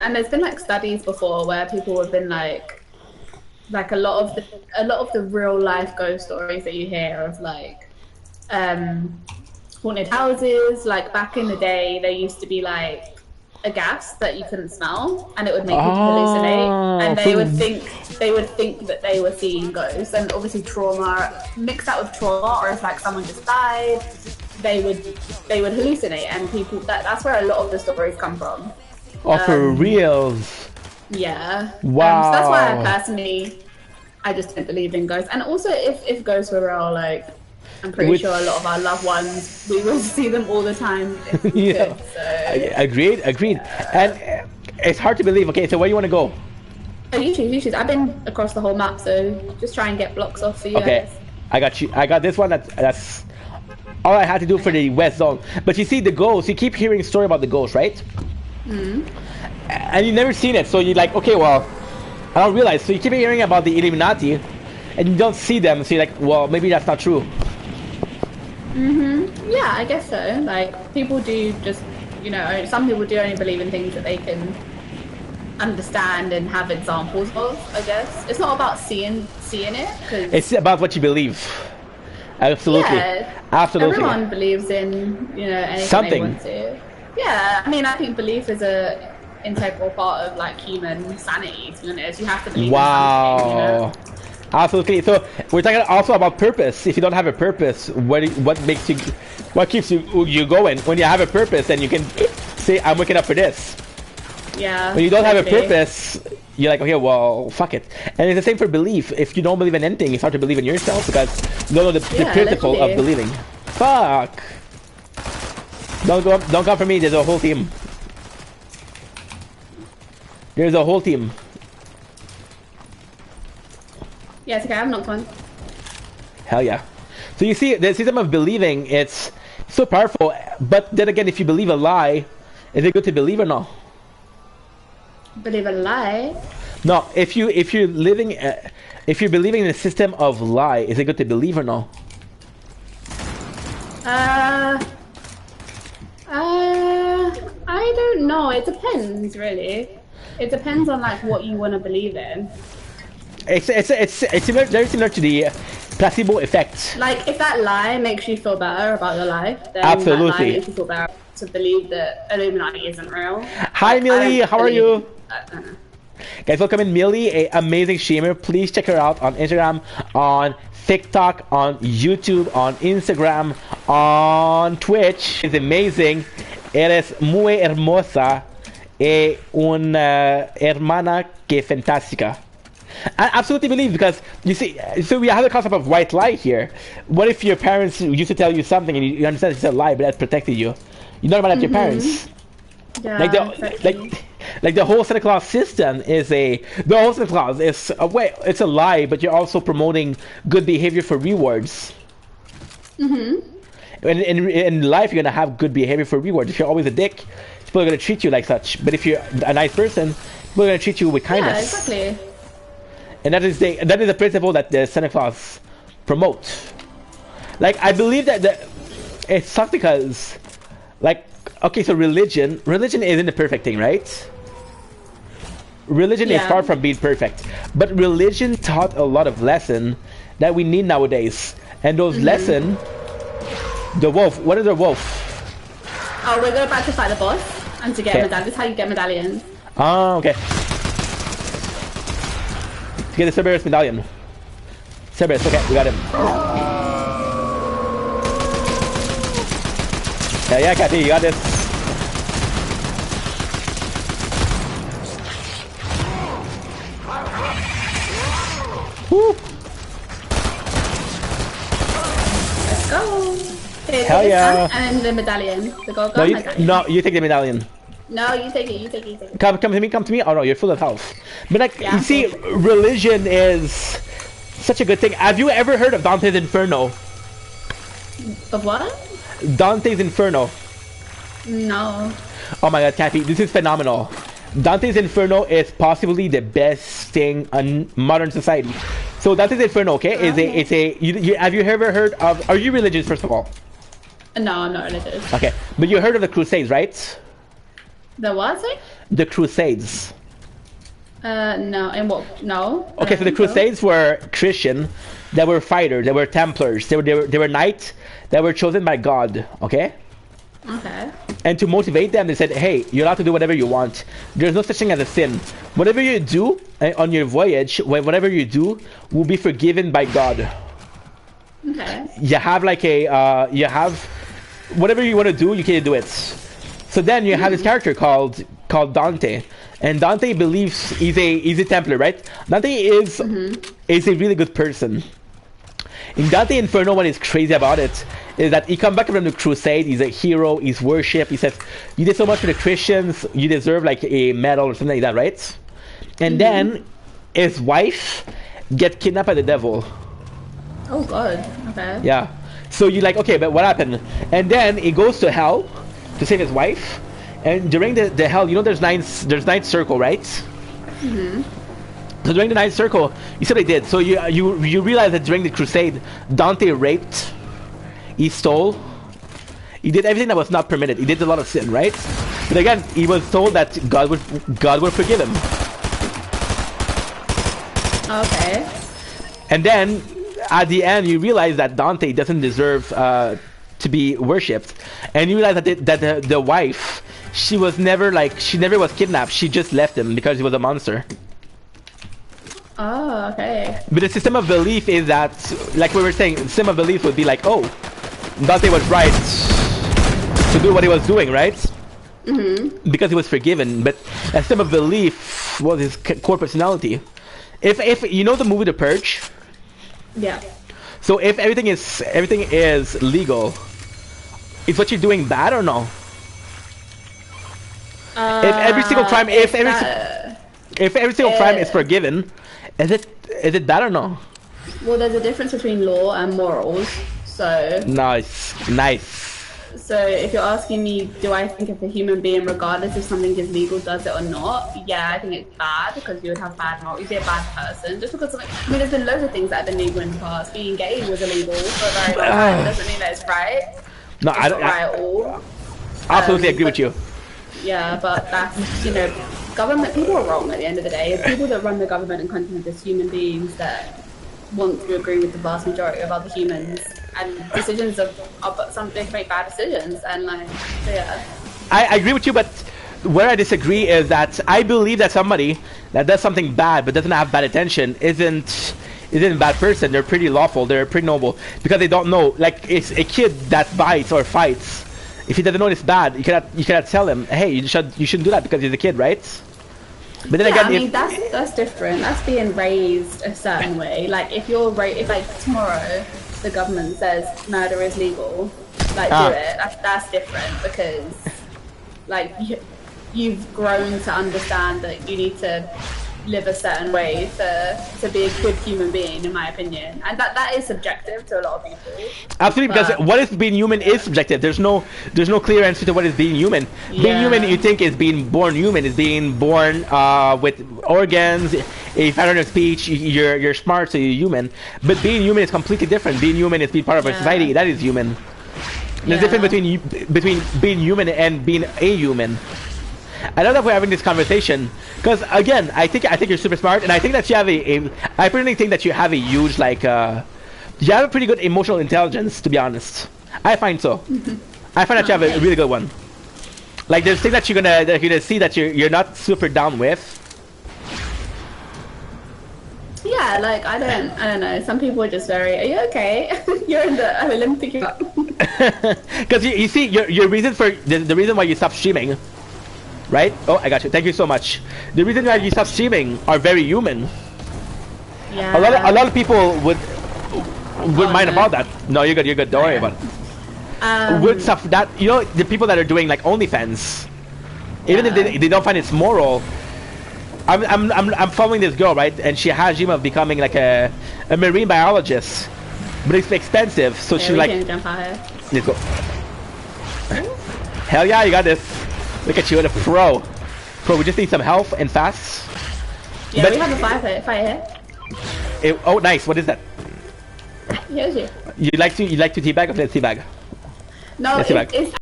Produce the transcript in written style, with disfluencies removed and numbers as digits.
and there's been like studies before where people have been like a lot of the real life ghost stories that you hear of like haunted houses. Like back in the day, there used to be like a gas that you couldn't smell, and it would make people hallucinate, and they would think that they were seeing ghosts. And obviously, trauma mixed out with trauma, or if like someone just died, they would hallucinate, and people that's where a lot of the stories come from. Oh, for reals? Yeah. Wow. So that's why I just don't believe in ghosts. And also, if ghosts were real, like, I'm pretty sure a lot of our loved ones, we would see them all the time if we yeah. could, so. Agreed. And it's hard to believe. Okay, so where do you want to go? Oh, you choose. I've been across the whole map, so just try and get blocks off for you guys. I got you. I got this one. That's all I had to do for the west zone. But you see the ghosts, you keep hearing a story about the ghosts, right? And you've never seen it, so you're like, okay, well, I don't realize. So you keep hearing about the Illuminati, and you don't see them, so you're like, well, maybe that's not true. Yeah, I guess so. Like, people do just, some people do only believe in things that they can understand and have examples of, I guess. It's not about seeing it, because... It's about what you believe. Absolutely. Yeah, absolutely. Everyone believes in, anything something they want to. Yeah, I mean, I think belief is a integral part of like human sanity. To be honest, you have to believe. Wow. In something, Absolutely. So we're talking also about purpose. If you don't have a purpose, what keeps you going? When you have a purpose, then you can say, "I'm waking up for this." Yeah. When you don't have a purpose, you're like, okay, well, fuck it. And it's the same for belief. If you don't believe in anything, it's hard to believe in yourself because you don't know the principle of believing. Fuck. Don't come for me. There's a whole team. There's a whole team. Yeah, it's okay. I'm not one. Hell yeah. So you see, the system of believing, it's so powerful. But then again, if you believe a lie, is it good to believe or not? Believe a lie? No. If you're believing in a system of lie, is it good to believe or not? I don't know. It depends, really. It depends on like what you want to believe in. It's similar, very similar to the placebo effect. Like if that lie makes you feel better about your life, then absolutely that lie makes you feel better to believe that Illuminati isn't real. Hi, Millie. How are you? Guys, welcome in Millie, an amazing streamer. Please check her out on Instagram, on TikTok, on YouTube, on Instagram, on Twitch. She's amazing. Eres muy hermosa y una hermana que fantástica. I absolutely believe, because you see, so we have the concept of white lie here. What if your parents used to tell you something and you understand it's a lie, but that protected you? You're not mad at your parents. Yeah, like the whole Santa Claus system is the whole Santa Claus is a way, it's a lie, but you're also promoting good behavior for rewards. In life, you're gonna have good behavior for rewards. If you're always a dick, people are gonna treat you like such. But if you're a nice person, people are gonna treat you with kindness. Yeah, exactly. And that is the principle that the Santa Claus promotes. Like, I believe that it sucks because, like, okay, so religion isn't a perfect thing, right? Religion is far from being perfect, but religion taught a lot of lesson that we need nowadays. And those lesson, the wolf. What is the wolf? Oh, we're about to fight the boss and to get a medallion. This is how you get medallions. Oh, okay. To get the Cerberus medallion. Cerberus, okay, we got him. Yeah, Kathy, you got this. Woo. Let's go. Okay, hell yeah. And the medallion. The gold medallion. No, you take the medallion. No, you take it, you take it. Come to me. Oh no, you're full of health. But like, you see, religion is such a good thing. Have you ever heard of Dante's Inferno? Of what? Dante's Inferno. No. Oh my god, Kathy, this is phenomenal. Dante's Inferno is possibly the best thing in modern society. So Dante's Inferno, okay, have you ever heard of, are you religious first of all? No, I'm not religious. Okay, but you heard of the Crusades, right? The what? Sorry? The Crusades. No. In what? No. Okay, so the Crusades were Christian, they were fighters, they were Templars, they were knights that were chosen by God. Okay. Okay. And to motivate them, they said, "Hey, you're allowed to do whatever you want. There's no such thing as a sin. Whatever you do on your voyage, whatever you do, will be forgiven by God." Okay. You have like you have whatever you want to do, you can do it. So then you have this character called Dante, and Dante believes he's a Templar, right? Dante is a really good person. In Dante Inferno, what is crazy about it is that he comes back from the crusade. He's a hero. He's worshipped. He says, "You did so much for the Christians. You deserve like a medal or something like that, right?" And then his wife gets kidnapped by the devil. Oh God. Okay. Yeah. So you're like, okay, but what happened? And then he goes to hell to save his wife. And during the hell, you know, there's ninth circle, right? So during the ninth circle, you see what they did. So you realize that during the crusade, Dante raped, he stole, he did everything that was not permitted. He did a lot of sin, right? But again, he was told that God would forgive him. Okay. And then at the end, you realize that Dante doesn't deserve to be worshipped, and you realize that the wife, she never was kidnapped. She just left him because he was a monster. Oh, okay. But the system of belief is that, like we were saying, the system of belief would be like, oh, Dante was right to do what he was doing, right? Because he was forgiven. But a system of belief was his core personality. If you know the movie The Purge. Yeah. So if everything is legal, is what you're doing bad or no? If every single crime, if every single crime is forgiven, is it bad or no? Well, there's a difference between law and morals. So. Nice. So if you're asking me, do I think if a human being, regardless if something is legal, does it or not? Yeah, I think it's bad because you would have bad morals. You'd be a bad person just because something. I mean, there's been loads of things that have been legal in the past. Being gay was illegal for a very long time. Doesn't mean that it's right. No, it's not right at all. Absolutely agree with you. Yeah, but that's, you know, government, people are wrong at the end of the day. People that run the government and continent as human beings that want to agree with the vast majority of other humans, and decisions of some they make bad decisions, and like, so yeah. I agree with you, but where I disagree is that I believe that somebody that does something bad but doesn't have bad intention isn't a bad person. They're pretty lawful, they're pretty noble, because they don't know. Like, it's a kid that bites or fights. If he doesn't know it's bad, you cannot tell him, hey, you shouldn't do that because he's a kid, right? But then yeah, again, I mean, that's different. That's being raised a certain way. Like, if like tomorrow the government says murder is legal, like do it. That's different because like you've grown to understand that you need to live a certain way to be a good human being, in my opinion, and that is subjective to a lot of people. Absolutely, because what is being human is subjective. There's no clear answer to what is being human. Being human, you think, is being born human, is being born with organs, a pattern of speech. You're smart, so you're human. But being human is completely different. Being human is being part of a society. That is human. There's a difference between being human and being a human. I love that we're having this conversation because, again, I think you're super smart, and I think that you have I personally think that you have a huge, like, you have a pretty good emotional intelligence, to be honest. I find so. I find that you have a really good one. Like, there's things that you're gonna see that you're not super down with. Yeah, like I don't know. Some people are just very. Are you okay? You're in the. I mean, let me pick you up. Because you see, your reason for the reason why you stopped streaming. Right? Oh, I got you. Thank you so much. The reason why you stop streaming are very human. Yeah. A lot of people would mind about that. No, you're good. You're good. Don't worry about it. Would stuff that, you know, the people that are doing like OnlyFans, even if they don't find it's moral. I'm following this girl, right, and she has a dream of becoming like a marine biologist, but it's expensive. So she's like, jump higher. Let's go. Hell yeah, you got this. Look at you, a pro. We just need some health and fast. Yeah, but we have a fire here. Oh, nice. What is that? Here's you. You like to teabag or let's teabag? No, it's